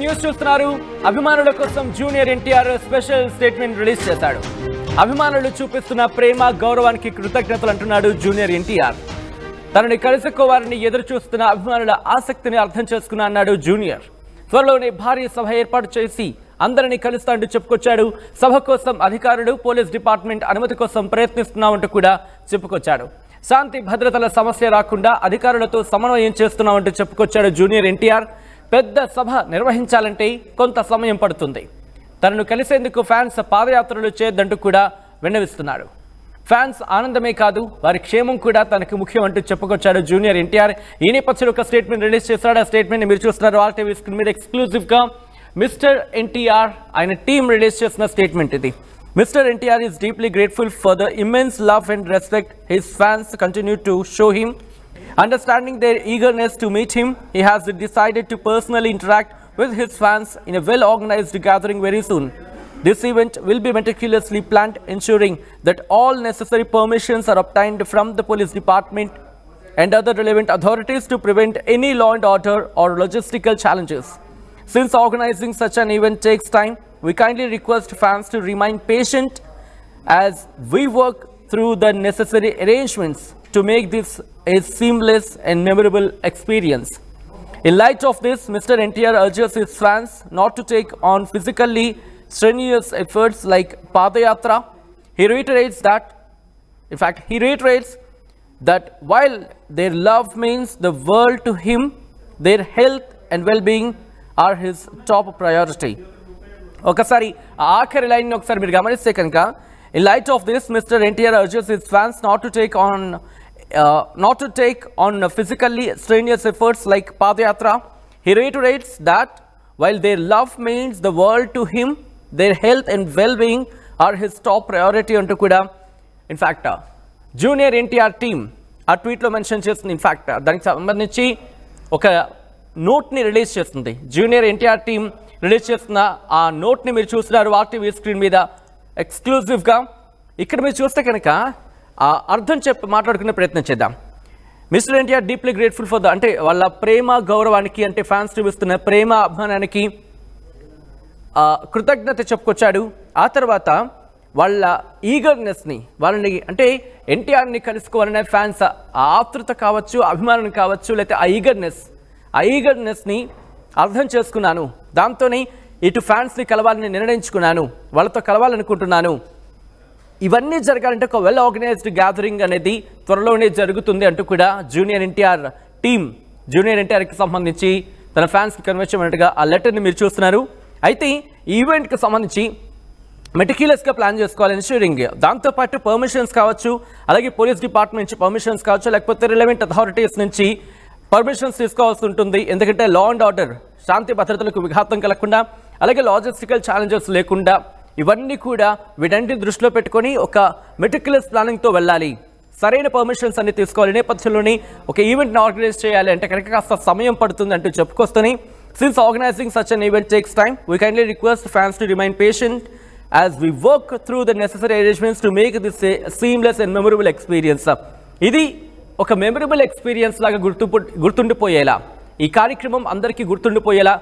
News చూస్తున్నారు. అభిమానుల కోసం junior NTR special statement release చేశాడు. అభిమానులు చూపిస్తున్న ప్రేమ గౌరవానికి కృతజ్ఞతలు అంటున్నాడు జూనియర్ ఎన్టీఆర్. తనని కలుసుకోవాలని ఎదురు చూస్తున్న అభిమానుల ఆసక్తిని అర్థం చేసుకున్నా అన్నాడు జూనియర్. త్వరలోనే భారీ సభ ఏర్పాటు చేసి అందరినీ కలుస్తాంటూ చెప్పుకొచ్చాడు. సభ కోసం అధికారులు, పోలీస్ డిపార్ట్మెంట్ అనుమతి కోసం ప్రయత్నిస్తున్నామంటూ కూడా చెప్పుకొచ్చాడు. శాంతి భద్రతల సమస్య రాకుండా అధికారులతో సమన్వయం చేస్తున్నామంటూ చెప్పుకొచ్చాడు జూనియర్ ఎన్టీఆర్. పెద్ద సభ నిర్వహించాలంటే కొంత సమయం పడుతుంది. తనను కలిసేందుకు ఫ్యాన్స్ పాదయాత్రలు చేయొద్దంటూ కూడా విన్నవిస్తున్నాడు. ఫ్యాన్స్ ఆనందమే కాదు, వారి క్షేమం కూడా తనకు ముఖ్యం అంటూ చెప్పుకొచ్చాడు జూనియర్ ఎన్టీఆర్. ఈ నేపథ్యంలో ఒక స్టేట్మెంట్ రిలీజ్ చేశాడు. ఆ స్టేట్మెంట్ మీరు చూస్తున్నారు RTV స్క్రీన్ మీద ఎక్స్క్లూజివ్ గా మిస్టర్ ఎన్టీఆర్ ఆయన టీం రిలీజ్ చేసిన స్టేట్మెంట్ ఇది. Mr. NTR is deeply grateful for the immense love and respect his fans continue to show him. Understanding their eagerness to meet him, he has decided to personally interact with his fans in a well-organized gathering very soon. This event will be meticulously planned, ensuring that all necessary permissions are obtained from the police department and other relevant authorities to prevent any law and order or logistical challenges. Since organizing such an event takes time, we kindly request fans to remain patient as we work through the necessary arrangements to make this a seamless and memorable experience. In light of this, Mr. NTR urges his fans not to take on physically strenuous efforts like Padayatra. He reiterates that while their love means the world to him, their health and well-being are his top priority. ఒకసారి ఆఖరి line ఒకసారి మీరు గమనిస్తే కనుక, in light of this, Mr. NTR urges his fans not to take on physically strenuous efforts like Padayatra. He reiterates that while their love means the world to him, their health and well-being are his top priority అంటూ కూడా in fact junior NTR team ఆ ట్వీట్లో mention చేస్తుంది. In fact దానికి సంబంధించి ఒక నోట్ని release చేస్తుంది. Junior NTR team release చేస్తున్న ఆ నోట్ని మీరు చూస్తున్నారు RTV స్క్రీన్ మీద ఎక్స్క్లూజివ్గా. ఇక్కడ మీరు చూస్తే కనుక ఆ అర్థం మాట్లాడుకునే ప్రయత్నం చేద్దాం. Mister NTR deeply grateful for the అంటే వాళ్ళ ప్రేమ గౌరవానికి, అంటే ఫ్యాన్స్ చూపిస్తున్న ప్రేమ అభిమానానికి కృతజ్ఞత చెప్పుకొచ్చాడు. ఆ తర్వాత వాళ్ళ ఈగర్నెస్ని, వాళ్ళని అంటే ఎన్టీఆర్ని కలుసుకోవాలనే ఫ్యాన్స్ ఆతృత కావచ్చు, అభిమానం కావచ్చు, లేకపోతే ఆ ఈగర్నెస్ని అర్థం చేసుకున్నాను. దాంతోనే ఇటు ఫ్యాన్స్ని కలవాలని నిర్ణయించుకున్నాను, వాళ్ళతో కలవాలనుకుంటున్నాను. ఇవన్నీ జరగాలంటే ఒక వెల్ ఆర్గనైజ్డ్ గ్యాదరింగ్ అనేది త్వరలోనే జరుగుతుంది అంటూ కూడా జూనియర్ ఎన్టీఆర్ టీమ్ జూనియర్ ఎన్టీఆర్కి సంబంధించి తన ఫ్యాన్స్కి కన్వే చేయమన్నట్టుగా ఆ లెటర్ని మీరు చూస్తున్నారు. అయితే ఈ ఈవెంట్కి సంబంధించి మెటిక్యులస్గా ప్లాన్ చేసుకోవాలి, ఎన్ష్యూరింగ్. దాంతోపాటు పర్మిషన్స్ కావచ్చు, అలాగే పోలీస్ డిపార్ట్మెంట్ నుంచి పర్మిషన్స్ కావచ్చు, లేకపోతే రిలవెంట్ అథారిటీస్ నుంచి పర్మిషన్స్ తీసుకోవాల్సి ఉంటుంది. ఎందుకంటే లా అండ్ ఆర్డర్, శాంతి భద్రతలకు విఘాతం కలగకుండా, అలాగే లాజిస్టికల్ ఛాలెంజెస్ లేకుండా, ఇవన్నీ కూడా వీటన్నిటిని దృష్టిలో పెట్టుకొని ఒక మెటిక్యులస్ ప్లానింగ్తో వెళ్ళాలి. సరైన పర్మిషన్స్ అన్ని తీసుకోవాలి. నేపథ్యంలోని ఒక ఈవెంట్ని ఆర్గనైజ్ చేయాలి అంటే కనుక కాస్త సమయం పడుతుంది అంటూ చెప్పుకొస్తూనే, since organising such an event takes time, we kindly request fans to remain patient as we work through the necessary arrangements to make this a seamless and memorable experience. ఇది ఒక మెమరబుల్ ఎక్స్పీరియన్స్ లాగా గుర్తుండిపోయేలా, ఈ కార్యక్రమం అందరికీ గుర్తుండిపోయేలా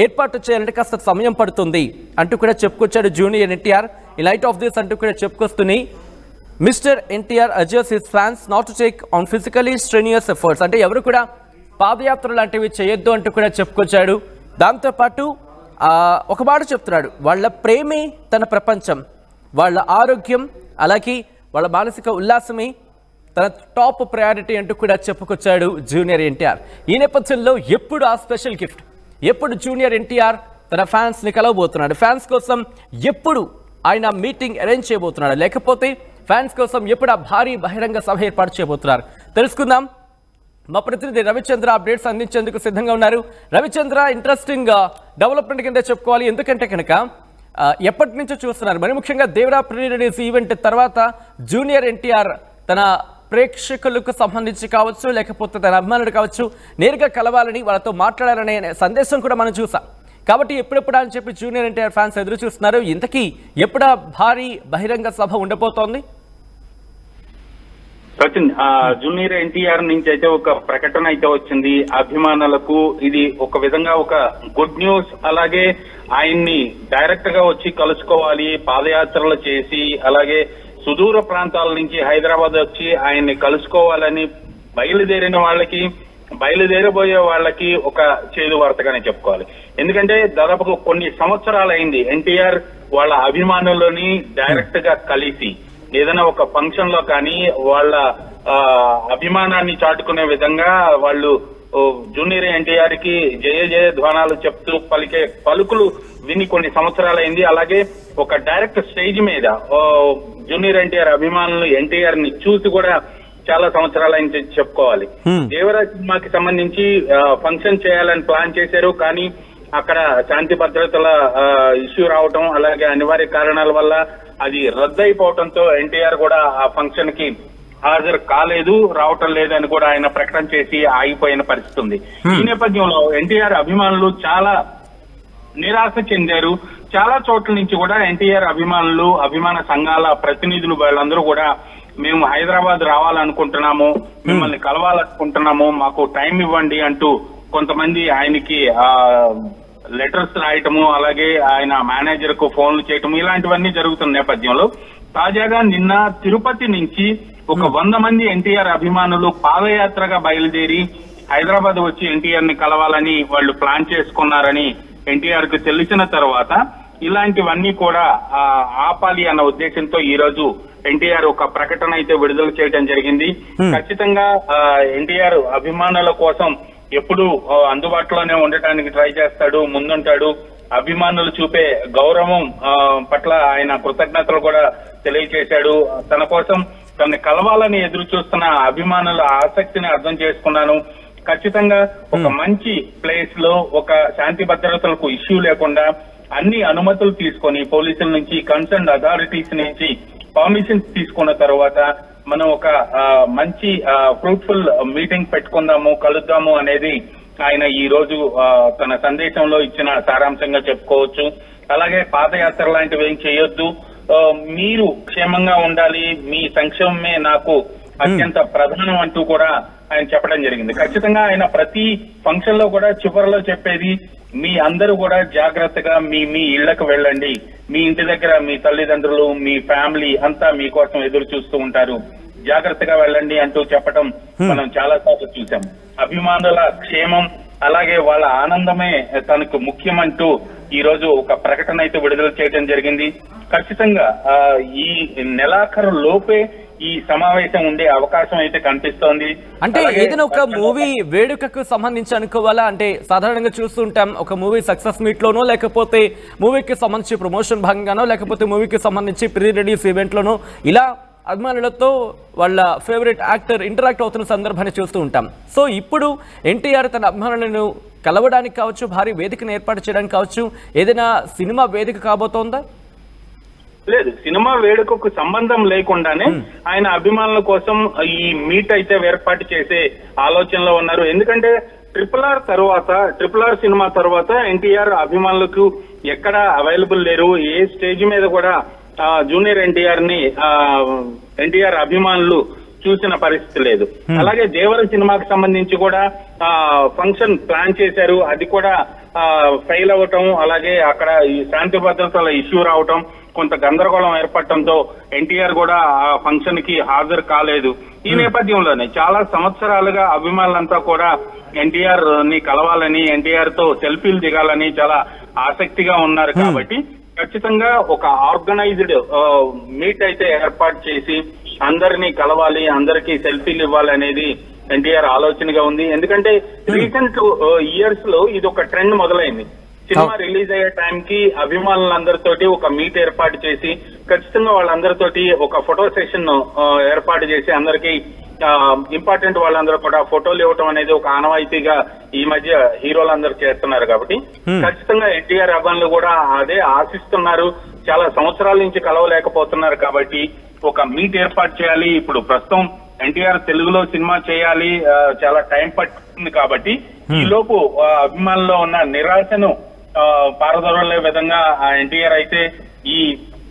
ఏర్పాటు చేయాలంటే కాస్త సమయం పడుతుంది అంటూ కూడా చెప్పుకొచ్చాడు జూనియర్ ఎన్టీఆర్. ఈ లైట్ ఆఫ్ దిస్ అంటూ కూడా చెప్పుకొస్తున్నాయి. Mister NTR urges his fans not to take on physically strenuous efforts, అంటే ఎవరు కూడా పాదయాత్ర లాంటివి చేయొద్దు అంటూ కూడా చెప్పుకొచ్చాడు. దాంతోపాటు ఒక మాట చెప్తున్నాడు, వాళ్ళ ప్రేమే తన ప్రపంచం, వాళ్ళ ఆరోగ్యం అలాగే వాళ్ళ మానసిక ఉల్లాసమే తన టాప్ ప్రయారిటీ అంటూ కూడా చెప్పుకొచ్చాడు జూనియర్ ఎన్టీఆర్. ఈ నేపథ్యంలో ఎప్పుడు ఆ స్పెషల్ గిఫ్ట్, ఎప్పుడు జూనియర్ ఎన్టీఆర్ తన ఫ్యాన్స్ని కలవబోతున్నాడు, ఫ్యాన్స్ కోసం ఎప్పుడు ఆయన మీటింగ్ అరేంజ్ చేయబోతున్నాడు, లేకపోతే ఫ్యాన్స్ కోసం ఎప్పుడు ఆ భారీ బహిరంగ సభ ఏర్పాటు చేయబోతున్నారు, తెలుసుకుందాం. మా ప్రతినిధి రవిచంద్ర అప్డేట్స్ అందించేందుకు సిద్ధంగా ఉన్నారు. రవిచంద్ర, ఇంట్రెస్టింగ్ డెవలప్మెంట్ కింద చెప్పుకోవాలి. ఎందుకంటే కనుక ఎప్పటి నుంచో చూస్తున్నారు, మరి ముఖ్యంగా దేవరా ప్రీ రిలీజ్ ఈవెంట్ తర్వాత జూనియర్ ఎన్టీఆర్ తన ప్రేక్షకులకు సంబంధించి కావచ్చు, లేకపోతే తన అభిమానులు కావచ్చు, నేరుగా కలవాలని, వాళ్ళతో మాట్లాడాలనే సందేశం కూడా మనం చూసాం. కాబట్టి ఎప్పుడెప్పుడు అని చెప్పి జూనియర్ ఎన్టీఆర్ ఫ్యాన్స్ ఎదురు చూస్తున్నారు. ఇంతకీ ఎప్పుడా భారీ బహిరంగ సభ ఉండబోతోంది? సచిన్, జూనియర్ ఎన్టీఆర్ నుంచి అయితే ఒక ప్రకటన అయితే వచ్చింది అభిమానులకు. ఇది ఒక విధంగా ఒక గుడ్ న్యూస్. అలాగే ఆయన్ని డైరెక్ట్ గా వచ్చి కలుసుకోవాలి, పాదయాత్రలు చేసి అలాగే సుదూర ప్రాంతాల నుంచి హైదరాబాద్ వచ్చి ఆయన్ని కలుసుకోవాలని బయలుదేరబోయే వాళ్ళకి ఒక చేదు వార్తగానే చెప్పుకోవాలి. ఎందుకంటే దాదాపు కొన్ని సంవత్సరాలు అయింది ఎన్టీఆర్ వాళ్ళ అభిమానులని డైరెక్ట్ గా కలిసి ఏదైనా ఒక ఫంక్షన్ లో కానీ వాళ్ళ అభిమానాన్ని చాటుకునే విధంగా వాళ్ళు జూనియర్ ఎన్టీఆర్ కి జయ జయ ధ్వానాలు చెప్తూ పలికే పలుకులు విని కొన్ని సంవత్సరాలైంది. అలాగే ఒక డైరెక్ట్ స్టేజ్ మీద జూనియర్ ఎన్టీఆర్ అభిమానులు ఎన్టీఆర్ ని చూసి కూడా చాలా సంవత్సరాలైంది చెప్పుకోవాలి. దేవరాజ్ సినిమాకి సంబంధించి ఫంక్షన్ చేయాలని ప్లాన్ చేశారు, కానీ అక్కడ శాంతి భద్రతల ఇష్యూ రావటం అలాగే అనివార్య కారణాల వల్ల అది రద్దయిపోవడంతో ఎన్టీఆర్ కూడా ఆ ఫంక్షన్ కి హాజరు కాలేదు, రావటం లేదని కూడా ఆయన ప్రకటన చేసి ఆగిపోయిన పరిస్థితి ఉంది. ఈ నేపథ్యంలో ఎన్టీఆర్ అభిమానులు చాలా నిరాశ చెందారు. చాలా చోట్ల నుంచి కూడా ఎన్టీఆర్ అభిమానులు, అభిమాన సంఘాల ప్రతినిధులు వాళ్ళందరూ కూడా మేము హైదరాబాద్ రావాలనుకుంటున్నాము, మిమ్మల్ని కలవాలనుకుంటున్నాము, మాకు టైం ఇవ్వండి అంటూ కొంతమంది ఆయనకి లెటర్స్ రాయటము అలాగే ఆయన మేనేజర్ కు ఫోన్లు చేయటం ఇలాంటివన్నీ జరుగుతున్న నేపథ్యంలో తాజాగా నిన్న తిరుపతి నుంచి ఒక 100 మంది ఎన్టీఆర్ అభిమానులు పాదయాత్రగా బయలుదేరి హైదరాబాద్ వచ్చి ఎన్టీఆర్ ని కలవాలని వాళ్ళు ప్లాన్ చేసుకున్నారని ఎన్టీఆర్ కు తెలిసిన తర్వాత ఇలాంటివన్నీ కూడా ఆపాలి అన్న ఉద్దేశంతో ఈ రోజు ఎన్టీఆర్ ఒక ప్రకటన అయితే విడుదల చేయడం జరిగింది. ఖచ్చితంగా ఎన్టీఆర్ అభిమానుల కోసం ఎప్పుడు అందుబాటులోనే ఉండటానికి ట్రై చేస్తాడు, ముందుంటాడు. అభిమానులు చూపే గౌరవం పట్ల ఆయన కృతజ్ఞతలు కూడా తెలియజేశాడు. తన కోసం తనని కలవాలని ఎదురు చూస్తున్న అభిమానుల ఆసక్తిని అర్థం చేసుకున్నాను. ఖచ్చితంగా ఒక మంచి ప్లేస్ లో ఒక శాంతి భద్రతలకు ఇష్యూ లేకుండా అన్ని అనుమతులు తీసుకొని పోలీసుల నుంచి కన్సర్న్ అథారిటీస్ నుంచి పర్మిషన్స్ తీసుకున్న తర్వాత మనం ఒక మంచి ఫ్రూట్ఫుల్ మీటింగ్ పెట్టుకుందాము, కలుద్దాము అనేది ఆయన ఈ రోజు తన సందేశంలో ఇచ్చిన సారాంశంగా చెప్పుకోవచ్చు. అలాగే పాదయాత్ర లాంటివి ఏం చేయొద్దు, మీరు క్షేమంగా ఉండాలి, మీ సంక్షేమమే నాకు అత్యంత ప్రధానం అంటూ కూడా ఆయన చెప్పడం జరిగింది. ఖచ్చితంగా ఆయన ప్రతి ఫంక్షన్ లో కూడా చివరిలో చెప్పేది మీ అందరూ కూడా జాగ్రత్తగా మీ ఇళ్లకు వెళ్ళండి, మీ ఇంటి దగ్గర మీ తల్లిదండ్రులు మీ ఫ్యామిలీ అంతా మీకోసం ఎదురు చూస్తూ ఉంటారు, జాగ్రత్తగా వెళ్ళండి అంటూ చెప్పడం మనం చాలా సార్లు చూసాం. అభిమానుల క్షేమం అలాగే వాళ్ళ ఆనందమే తనకు ముఖ్యమంటూ ఈ రోజు ఒక ప్రకటన అయితే విడుదల చేయడం జరిగింది. ఖచ్చితంగా ఈ నెలాఖరు లోపే ఈ సమావేశం ఉండే అవకాశం అయితే కనిపిస్తోంది. అంటే ఏదైనా ఒక మూవీ వేడుకకు సంబంధించి అనుకోవాలా? అంటే సాధారణంగా చూస్తుంటాం ఒక మూవీ సక్సెస్ మీట్ లోనో లేకపోతే మూవీకి సంబంధించి ప్రమోషన్ భాగంగానో లేకపోతే మూవీకి సంబంధించి ప్రీ రిలీజ్ ఈవెంట్ లోనో ఇలా అభిమానులతో వాళ్ళ ఫేవరెట్ యాక్టర్ ఇంటరాక్ట్ అవుతున్న సందర్భాన్ని చూస్తూ ఉంటాం. సో ఇప్పుడు ఎన్టీఆర్ తన అభిమానులను కలవడానికి కావచ్చు, భారీ వేదికను ఏర్పాటు చేయడానికి కావచ్చు, ఏదైనా సినిమా వేదిక కాబోతోందా? లేదు, సినిమా వేడుకకు సంబంధం లేకుండానే ఆయన అభిమానుల కోసం ఈ మీట్ అయితే ఏర్పాటు చేసే ఆలోచనలో ఉన్నారు. ఎందుకంటే ట్రిపుల్ ఆర్ సినిమా తర్వాత ఎన్టీఆర్ అభిమానులకు ఎక్కడ అవైలబుల్ లేరు, ఏ స్టేజ్ మీద కూడా జూనియర్ ఎన్టీఆర్ అభిమానులు చూసిన పరిస్థితి లేదు. అలాగే దేవర సినిమాకి సంబంధించి కూడా ఫంక్షన్ ప్లాన్ చేశారు, అది కూడా ఫెయిల్ అవ్వటం అలాగే అక్కడ ఈ శాంతి భద్రతల ఇష్యూ రావటం కొంత గందరగోళం ఏర్పడటంతో ఎన్టీఆర్ కూడా ఆ ఫంక్షన్ కి హాజరు కాలేదు. ఈ నేపథ్యంలోనే చాలా సంవత్సరాలుగా అభిమానులంతా కూడా ఎన్టీఆర్ ని కలవాలని ఎన్టీఆర్ తో సెల్ఫీలు దిగాలని చాలా ఆసక్తిగా ఉన్నారు. కాబట్టి ఖచ్చితంగా ఒక ఆర్గనైజ్డ్ మీట్ అయితే ఏర్పాటు చేసి అందరినీ కలవాలి, అందరికీ సెల్ఫీలు ఇవ్వాలి అనేది ఎన్టీఆర్ ఆలోచనగా ఉంది. ఎందుకంటే రీసెంట్ ఇయర్స్ లో ఇది ఒక ట్రెండ్ మొదలైంది. సినిమా రిలీజ్ అయ్యే టైంకి అభిమానులందరితోటి ఒక మీట్ ఏర్పాటు చేసి ఖచ్చితంగా వాళ్ళందరితోటి ఒక ఫోటో సెషన్ ఏర్పాటు చేసి అందరికీ ఇంపార్టెంట్ వాళ్ళందరూ కూడా ఫోటోలు ఇవ్వటం అనేది ఒక ఆనవాయితీగా ఈ మధ్య హీరోలందరూ చేస్తున్నారు. కాబట్టి ఖచ్చితంగా ఎన్టీఆర్ అభిమానులు కూడా అదే ఆశిస్తున్నారు. చాలా సంవత్సరాల నుంచి కలవలేకపోతున్నారు కాబట్టి ఒక మీట్ ఏర్పాటు చేయాలి. ఇప్పుడు ప్రస్తుతం ఎన్టీఆర్ తెలుగులో సినిమా చేయాలి, చాలా టైం పడుతుంది. కాబట్టి ఈ లోపు అభిమానుల్లో ఉన్న నిరాశను పారదోలే విధంగా ఎన్టీఆర్ అయితే ఈ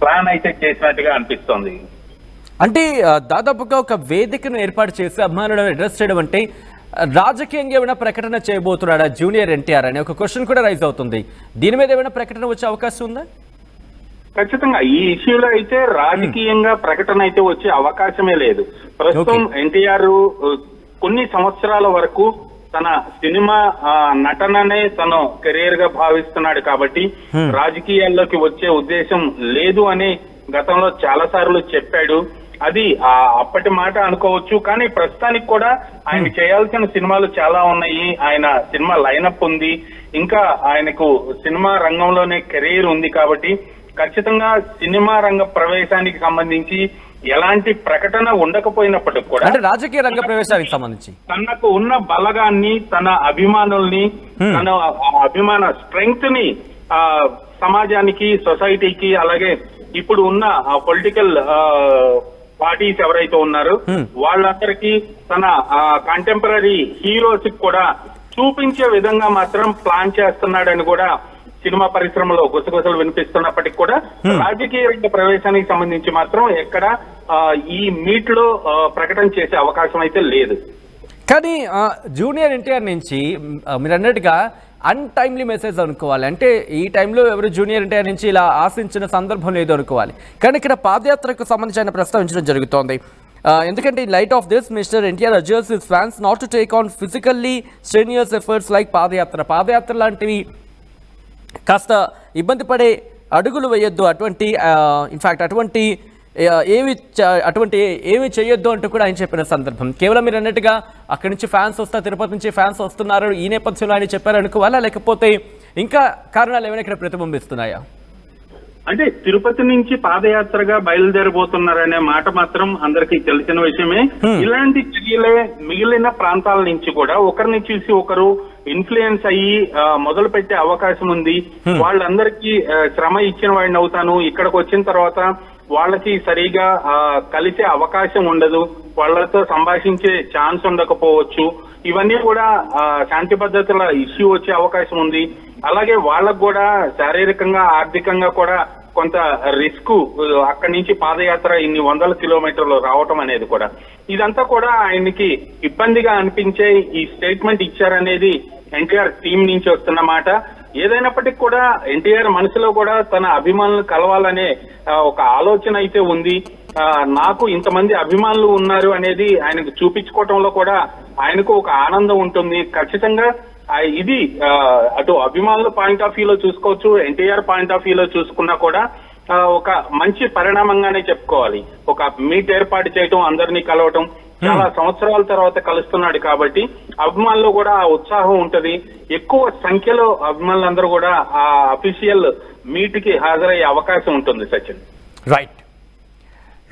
ప్లాన్ అయితే చేసినట్టుగా అనిపిస్తోంది. అంటే దాదాపుగా ఒక వేదికను ఏర్పాటు చేసి అభిమానులను అడ్రస్ చేయడం అంటే రాజకీయంగా ఏమైనా ప్రకటన చేయబోతున్నాడా జూనియర్ ఎన్టీఆర్ అనే ఒక క్వశ్చన్ కూడా రైజ్ అవుతుంది. దీని మీద ఏమైనా ప్రకటన వచ్చే అవకాశం ఉందా? ఖచ్చితంగా ఈ ఇష్యూలో అయితే రాజకీయంగా ప్రకటన అయితే వచ్చే అవకాశమే లేదు. ప్రస్తుతం ఎన్టీఆర్ కొన్ని సంవత్సరాల వరకు తన సినిమా నటననే తను కెరీర్ గా భావిస్తున్నాడు కాబట్టి రాజకీయాల్లోకి వచ్చే ఉద్దేశం లేదు అని గతంలో చాలా సార్లు చెప్పాడు. అది అప్పటి మాట అనుకోవచ్చు. కానీ ప్రస్తుతానికి కూడా ఆయన చేయాల్సిన సినిమాలు చాలా ఉన్నాయి. ఆయన సినిమా లైనప్ ఉంది, ఇంకా ఆయనకు సినిమా రంగంలోనే కెరీర్ ఉంది కాబట్టి ఖచ్చితంగా సినిమా రంగ ప్రవేశానికి సంబంధించి ఎలాంటి ప్రకటన ఉండకపోయినప్పటికి కూడా రాజకీయ రంగ ప్రవేశానికి సంబంధించి తనకు ఉన్న బలగాన్ని, తన అభిమానుల్ని, తన అభిమాన స్ట్రెంగ్త్ ని సమాజానికి, సొసైటీకి, అలాగే ఇప్పుడు ఉన్న పొలిటికల్ పార్టీస్ ఎవరైతే ఉన్నారో వాళ్ళందరికీ తన కంటెంపరీ హీరోస్ కూడా చూపించే విధంగా మాత్రం ప్లాన్ చేస్తున్నాడని కూడా సినిమా పరిశ్రమలో గుసగుసలు వినిపిస్తున్నప్పటికీ కూడా రాజకీయ రంగ ప్రవేశానికి సంబంధించి మాత్రం ఎక్కడ ఈ మీట్ లో ప్రకటన చేసే అవకాశం అయితే లేదు. కానీ జూనియర్ ఎన్టీఆర్ నుంచి మీరు అన్నట్టుగా అన్టైమ్లీ మెసేజ్ అనుకోవాలి. అంటే ఈ టైంలో ఎవరు జూనియర్ ఎన్టీఆర్ నుంచి ఇలా ఆశించిన సందర్భం లేదు అనుకోవాలి. కానీ ఇక్కడ పాదయాత్రకు సంబంధించిన ప్రస్తావించడం జరుగుతోంది. ఎందుకంటే in light of this mister NTR urges his fans not to take on physically strenuous efforts like padayatra లాంటివి కాస్త ఇబ్బంది పడే అడుగులు వేయొద్దు, అటువంటి ఏమి చేయొద్దు అంటూ కూడా ఆయన చెప్పిన సందర్భం. కేవలం మీరు అన్నట్టుగా అక్కడి నుంచి ఫ్యాన్స్ వస్తారు, తిరుపతి నుంచి ఫ్యాన్స్ వస్తున్నారు, ఈ నేపథ్యంలో ఆయన చెప్పారు అనుకోవాలా, లేకపోతే ఇంకా కారణాలు ఏమైనా ఇక్కడ ప్రతిబింబిస్తున్నాయా? అంటే తిరుపతి నుంచి పాదయాత్రగా బయలుదేరబోతున్నారనే మాట మాత్రం అందరికీ తెలిసిన విషయమే. ఇలాంటి చర్యలే మిగిలిన ప్రాంతాల నుంచి కూడా ఒకరిని చూసి ఒకరు ఇన్ఫ్లుయెన్స్ అయ్యి మొదలు పెట్టే అవకాశం ఉంది. వాళ్ళందరికీ శ్రమ ఇచ్చిన వాడిని అవుతాను, ఇక్కడికి వచ్చిన తర్వాత వాళ్ళకి సరిగా కలిసే అవకాశం ఉండదు, వాళ్ళతో సంభాషించే ఛాన్స్ ఉండకపోవచ్చు. ఇవన్నీ కూడా శాంతి భద్రతల ఇష్యూ వచ్చే అవకాశం ఉంది. అలాగే వాళ్ళకు కూడా శారీరకంగా, ఆర్థికంగా కూడా కొంత రిస్క్ అక్కడి నుంచి పాదయాత్ర ఇన్ని వందల కిలోమీటర్లు రావటం అనేది కూడా ఇదంతా కూడా ఆయనకి ఇబ్బందిగా అనిపించే ఈ స్టేట్మెంట్ ఇచ్చారనేది ఎన్టీఆర్ టీం నుంచి వస్తున్న మాట. ఏదైనప్పటికీ కూడా ఎన్టీఆర్ మనసులో కూడా తన అభిమానులు కలవాలనే ఒక ఆలోచన అయితే ఉంది. నాకు ఇంతమంది అభిమానులు ఉన్నారు అనేది ఆయనకు చూపించుకోవటంలో కూడా ఆయనకు ఒక ఆనందం ఉంటుంది. ఖచ్చితంగా ఇది అటు అభిమానుల పాయింట్ ఆఫ్ వ్యూలో చూసుకోవచ్చు, ఎన్టీఆర్ పాయింట్ ఆఫ్ వ్యూలో చూసుకున్నా కూడా ఒక మంచి పరిణామంగానే చెప్పుకోవాలి. ఒక మీట్ ఏర్పాటు చేయటం, అందరినీ కలవటం, చాలా సంవత్సరాల తర్వాత కలుస్తున్నాడు కాబట్టి అభిమానులు కూడా ఆ ఉత్సాహం ఉంటది. ఎక్కువ సంఖ్యలో అభిమానులందరూ కూడా ఆ అఫీషియల్ మీట్ కి హాజరయ్యే అవకాశం ఉంటుంది. సచిన్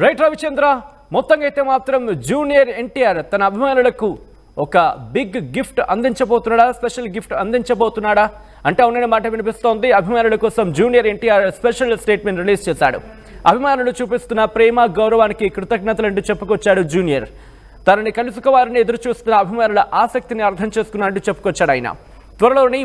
రైట్ రవిచంద్ర, మొత్తంగా అయితే మాత్రం జూనియర్ ఎన్టీఆర్ తన అభిమానులకు ఒక బిగ్ గిఫ్ట్ అందించబోతున్నాడా, స్పెషల్ గిఫ్ట్ అందించబోతున్నాడా అంటే అవుననే మాట వినిపిస్తోంది. అభిమానుల కోసం junior NTR special statement release చేశాడు. అభిమానులు చూపిస్తున్న ప్రేమ, గౌరవానికి కృతజ్ఞతలంటూ చెప్పుకొచ్చాడు జూనియర్. తనని కలుసుకోవాలని ఎదురు చూస్తున్న అభిమానుల ఆసక్తిని అర్థం చేసుకున్నట్టు చెప్పుకొచ్చాడు ఆయన. త్వరలోనే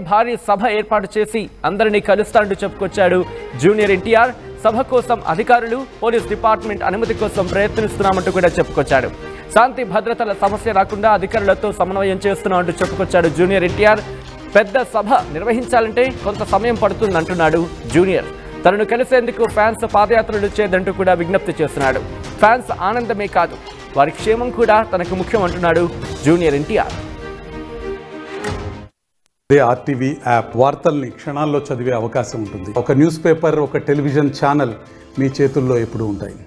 భారీ సభ ఏర్పాటు చేసి అందరినీ కలుస్తానంటూ చెప్పుకొచ్చాడు జూనియర్ ఎన్టీఆర్. సభ కోసం అధికారులు, పోలీస్ డిపార్ట్మెంట్ అనుమతి కోసం ప్రయత్నిస్తున్నామంటూ కూడా చెప్పుకొచ్చాడు. శాంతి భద్రతల సమస్య రాకుండా అధికారులతో సమన్వయం చేస్తున్నామంటూ చెప్పుకొచ్చాడు జూనియర్ ఎన్టీఆర్. పెద్ద సభ నిర్వహించాలంటే కొంత సమయం పడుతుందంటున్నాడు జూనియర్. తనను కలిసేందుకు ఫ్యాన్స్ పాదయాత్రలు చేయదంటూ కూడా విజ్ఞప్తి చేస్తున్నాడు. ఫ్యాన్స్ ఆనందమే కాదు, వారి క్షేమం కూడా తనకు ముఖ్యం అంటున్నాడు జూనియర్ ఎన్టీఆర్. ఆర్టీవీ యాప్ వార్తల్ని క్షణాల్లో చదివే అవకాశం ఉంటుంది. ఒక న్యూస్ పేపర్, ఒక టెలివిజన్ ఛానల్ మీ చేతుల్లో ఎప్పుడూ ఉంటాయి.